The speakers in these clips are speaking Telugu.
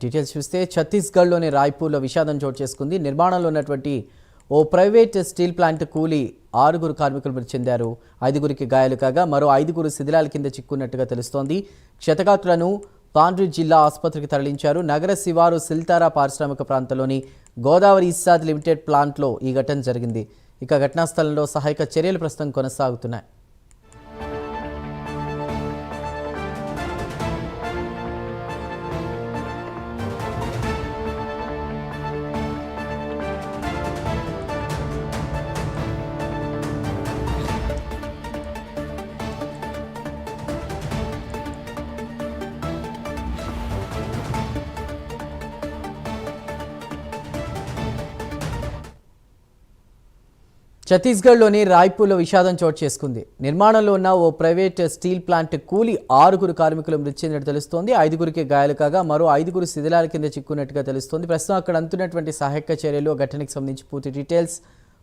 డీటెయిల్స్ చూస్తే ఛత్తీస్గఢ్లోని రాయ్పూర్లో విషాదం చోటు చేసుకుంది. నిర్మాణంలో ఉన్నటువంటి ఓ ప్రైవేట్ స్టీల్ ప్లాంట్ కూలి 6 కార్మికులు మృతి చెందారు. 5 గాయాలు కాగా మరో 5 శిథిలాల కింద చిక్కున్నట్టుగా తెలుస్తోంది. క్షతగాత్రులను పాండ్రి జిల్లా ఆసుపత్రికి తరలించారు. నగర శివారు సిల్తారా పారిశ్రామిక ప్రాంతంలోని గోదావరి ఇస్సాద్ లిమిటెడ్ ప్లాంట్లో ఈ ఘటన జరిగింది. ఇక ఘటనా స్థలంలో సహాయక చర్యలు ప్రస్తుతం కొనసాగుతున్నాయి. ఛత్తీస్గఢ్లోని రాయ్పూర్లో విషాదం చోటు చేసుకుంది. నిర్మాణంలో ఉన్న ఓ ప్రైవేట్ స్టీల్ ప్లాంట్ కూలి 6 కార్మికులు మృతి చెందినట్టు తెలుస్తోంది. 5 గాయాలు కాగా మరో 5 శిథిలాల కింద చిక్కున్నట్టుగా తెలుస్తోంది. ప్రస్తుతం అక్కడ అందుతున్నటువంటి సహాయక చర్యలు, ఘటనకు సంబంధించి పూర్తి డీటెయిల్స్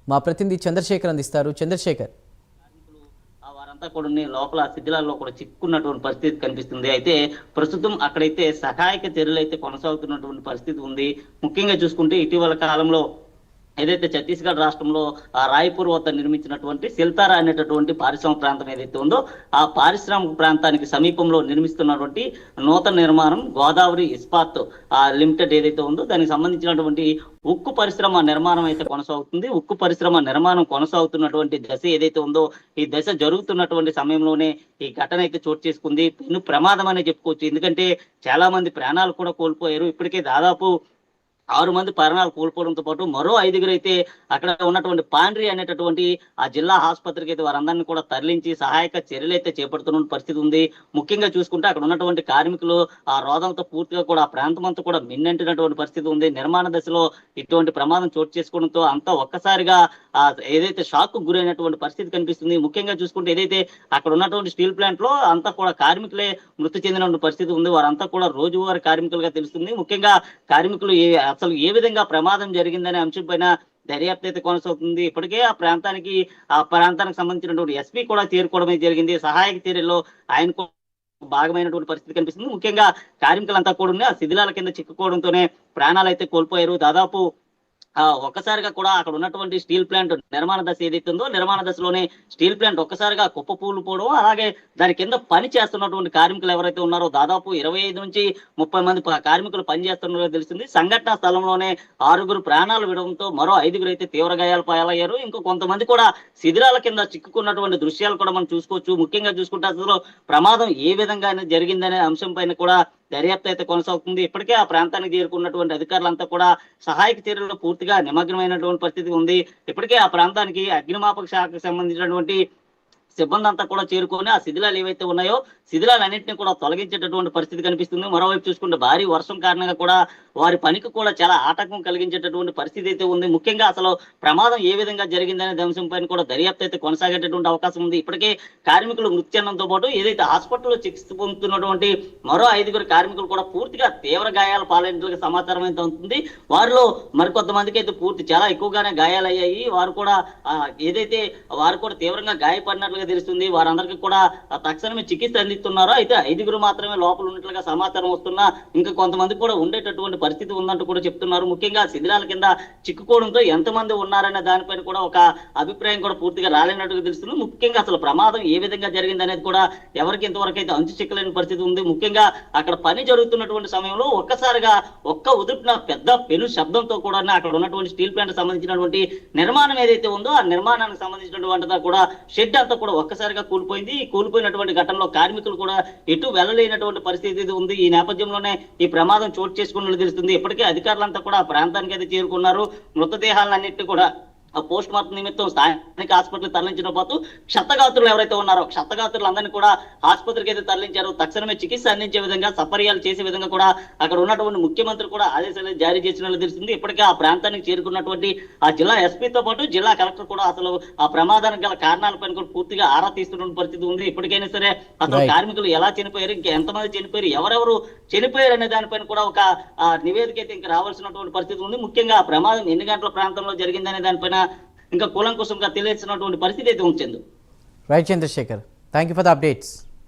మా ప్రతినిధి చంద్రశేఖర్ అందిస్తారు. చంద్రశేఖర్, వారంతా కూడా లోపల శిథిలాల్లో కూడా చిక్కున్నటువంటి పరిస్థితి కనిపిస్తుంది. అయితే ప్రస్తుతం అక్కడైతే సహాయక చర్యలు అయితే కొనసాగుతున్నటువంటి పరిస్థితి ఉంది. ముఖ్యంగా చూసుకుంటే ఇటీవల కాలంలో ఏదైతే ఛత్తీస్గఢ్ రాష్ట్రంలో రాయ్పూర్ వద్ద నిర్మించినటువంటి సిల్తారా అనేటటువంటి పారిశ్రామిక ప్రాంతం ఏదైతే ఉందో ఆ పారిశ్రామిక ప్రాంతానికి సమీపంలో నిర్మిస్తున్నటువంటి నూతన నిర్మాణం గోదావరి ఇస్పాత్ లిమిటెడ్ ఏదైతే ఉందో దానికి సంబంధించినటువంటి ఉక్కు పరిశ్రమ నిర్మాణం అయితే కొనసాగుతుంది. ఉక్కు పరిశ్రమ నిర్మాణం కొనసాగుతున్నటువంటి దశ ఏదైతే ఉందో ఈ దశ జరుగుతున్నటువంటి సమయంలోనే ఈ ఘటన అయితే చోటు చేసుకుంది. పెను ప్రమాదం అనే చెప్పుకోవచ్చు. ఎందుకంటే చాలా మంది ప్రాణాలు కూడా కోల్పోయారు. ఇప్పటికే దాదాపు 6 మంది ప్రాణాలు కోల్పోవడంతో పాటు మరో 5 అయితే అక్కడ ఉన్నటువంటి పాండ్రి అనేటటువంటి ఆ జిల్లా ఆసుపత్రికి అయితే వారందరినీ కూడా తరలించి సహాయక చర్యలు అయితే చేపడుతున్న పరిస్థితి ఉంది. ముఖ్యంగా చూసుకుంటే అక్కడ ఉన్నటువంటి కార్మికులు ఆ రోదంతో పూర్తిగా కూడా ఆ ప్రాంతం అంతా కూడా మిన్నంటినటువంటి పరిస్థితి ఉంది. నిర్మాణ దశలో ఇటువంటి ప్రమాదం చోటు చేసుకోవడంతో అంతా ఒక్కసారిగా ఏదైతే షాక్ గురైనటువంటి పరిస్థితి కనిపిస్తుంది. ముఖ్యంగా చూసుకుంటే ఏదైతే అక్కడ ఉన్నటువంటి స్టీల్ ప్లాంట్ లో అంతా కూడా కార్మికులే మృతి చెందిన పరిస్థితి ఉంది. వారంతా కూడా రోజువారీ కార్మికులుగా తెలుస్తుంది. ముఖ్యంగా కార్మికులు అసలు ఏ విధంగా ప్రమాదం జరిగిందనే అంశం పైన దర్యాప్తు అయితే కొనసాగుతుంది. ఇప్పటికే ఆ ప్రాంతానికి సంబంధించినటువంటి ఎస్పీ కూడా చేరుకోవడమే జరిగింది. సహాయక చర్యల్లో ఆయన భాగమైనటువంటి పరిస్థితి కనిపిస్తుంది. ముఖ్యంగా కార్మికులంతా కూడా ఆ శిథిలాల కింద చిక్కుకోవడంతోనే ప్రాణాలు అయితే కోల్పోయారు. దాదాపు ఒక్కసారిగా కూడా అక్కడ ఉన్నటువంటి స్టీల్ ప్లాంట్ నిర్మాణ దశ ఏదైతే ఉందో నిర్మాణ దశలోనే స్టీల్ ప్లాంట్ ఒక్కసారిగా కుప్పకూలిపోవడం, అలాగే దాని కింద పని చేస్తున్నటువంటి కార్మికులు ఎవరైతే ఉన్నారో దాదాపు 25 నుంచి 30 మంది కార్మికులు పనిచేస్తున్నారో తెలిసింది. సంఘటన స్థలంలోనే 6 ప్రాణాలు విడడంతో మరో 5 అయితే తీవ్ర గాయాలు పాలయ్యారు. ఇంకో కొంతమంది కూడా శిథిలాల కింద చిక్కుకున్నటువంటి దృశ్యాలు కూడా మనం చూసుకోవచ్చు. ముఖ్యంగా చూసుకుంటే అసలు ప్రమాదం ఏ విధంగా జరిగిందనే అంశం పైన కూడా దర్యాప్తు అయితే కొనసాగుతుంది. ఇప్పటికే ఆ ప్రాంతానికి చేరుకున్నటువంటి అధికారులంతా కూడా సహాయక చర్యల్లో పూర్తిగా నిమగ్నమైనటువంటి పరిస్థితి ఉంది. ఇప్పటికే ఆ ప్రాంతానికి అగ్నిమాపక శాఖకు సంబంధించినటువంటి సిబ్బంది అంతా కూడా చేరుకొని ఆ శిథిలాలు ఏవైతే ఉన్నాయో శిథిలాలన్నింటినీ కూడా తొలగించేటటువంటి పరిస్థితి కనిపిస్తుంది. మరోవైపు చూసుకుంటే భారీ వర్షం కారణంగా కూడా వారి పనికి కూడా చాలా ఆటంకం కలిగించేటటువంటి పరిస్థితి అయితే ఉంది. ముఖ్యంగా అసలు ప్రమాదం ఏ విధంగా జరిగిందనే అంశం పైన కూడా దర్యాప్తు అయితే కొనసాగేటటువంటి అవకాశం ఉంది. ఇప్పటికే కార్మికులు మృతి చెందడంతో పాటు ఏదైతే హాస్పిటల్లో చికిత్స పొందుతున్నటువంటి మరో 5 కార్మికులు కూడా పూర్తిగా తీవ్ర గాయాల పాలైనట్లుగా సమాచారం అయితే ఉంటుంది. వారిలో మరికొంతమందికి అయితే చాలా ఎక్కువగానే గాయాలయ్యాయి. వారు కూడా తీవ్రంగా గాయపడినట్లుగా తెలుస్తుంది. వారందరికీ కూడా తక్షణమే చికిత్స అందిస్తున్నారో అయితే 5 మాత్రమే లోపల ఉన్నట్లుగా సమాచారం వస్తున్నా ఇంకా కొంతమంది కూడా ఉండేటటువంటి పరిస్థితి ఉందంటూ కూడా చెప్తున్నారు. ముఖ్యంగా శిథిలాల కింద చిక్కుకోవడంతో ఎంతమంది ఉన్నారనే దానిపైన కూడా ఒక అభిప్రాయం కూడా పూర్తిగా రాలేనట్టుగా తెలుస్తుంది. ముఖ్యంగా అసలు ప్రమాదం ఏ విధంగా జరిగింది అనేది కూడా ఎవరికి ఇంతవరకు అయితే అంచు చిక్కలేని పరిస్థితి ఉంది. ముఖ్యంగా అక్కడ పని జరుగుతున్నటువంటి సమయంలో ఒక్కసారిగా ఉదుపున పెద్ద పెను శబ్దంతో కూడా అక్కడ ఉన్నటువంటి స్టీల్ ప్లాంట్ సంబంధించినటువంటి నిర్మాణం ఏదైతే ఉందో ఆ నిర్మాణానికి సంబంధించినటువంటి కూడా షెడ్ అంతా కూడా ఒక్కసారిగా కూలిపోయింది. ఈ కూలిపోయినటువంటి ఘటనలో కార్మికులు కూడా ఎటు వెళ్ళలేనటువంటి పరిస్థితి ఉంది. ఈ నేపథ్యంలోనే ఈ ప్రమాదం చోటు చేసుకున్నట్లు తెలుస్తుంది. ఇప్పటికే అధికారులంతా కూడా ఆ ప్రాంతానికి అయితే చేరుకున్నారు. మృతదేహాలన్నింటినీ కూడా పోస్ట్ మార్టం నిమిత్తం స్థానిక ఆసుపత్రికి తరలించిన పాటు క్షతగాత్రులు ఎవరైతే ఉన్నారో క్షతగాత్రులందరినీ కూడా ఆసుపత్రికి అయితే తరలించారు. తక్షణమే చికిత్స అందించే విధంగా సపర్యాలు చేసే విధంగా కూడా అక్కడ ఉన్నటువంటి ముఖ్యమంత్రి కూడా ఆదేశాలు జారీ చేసినట్లు తెలుస్తుంది. ఇప్పటికే ఆ ప్రాంతానికి చేరుకున్నటువంటి ఆ జిల్లా ఎస్పీతో పాటు జిల్లా కలెక్టర్ కూడా అసలు ఆ ప్రమాదానికి గల కారణాలపైన కూడా పూర్తిగా ఆరా తీస్తున్న పరిస్థితి ఉంది. ఇప్పటికైనా సరే అసలు కార్మికులు ఎలా చనిపోయారు, ఇంకా ఎంతమంది చనిపోయారు, ఎవరెవరు చనిపోయారు అనే దానిపైన కూడా ఒక నివేదిక అయితే ఇంకా రావాల్సినటువంటి పరిస్థితి ఉంది. ముఖ్యంగా ఆ ప్రమాదం ఎన్ని గంటల ప్రాంతంలో జరిగిందనే దానిపైన ఇంకా కూలంకుశంగా తెలియాల్సినటువంటి పరిస్థితి అయితే ఉంచింది. Right Chandrashekar, thank you for the updates.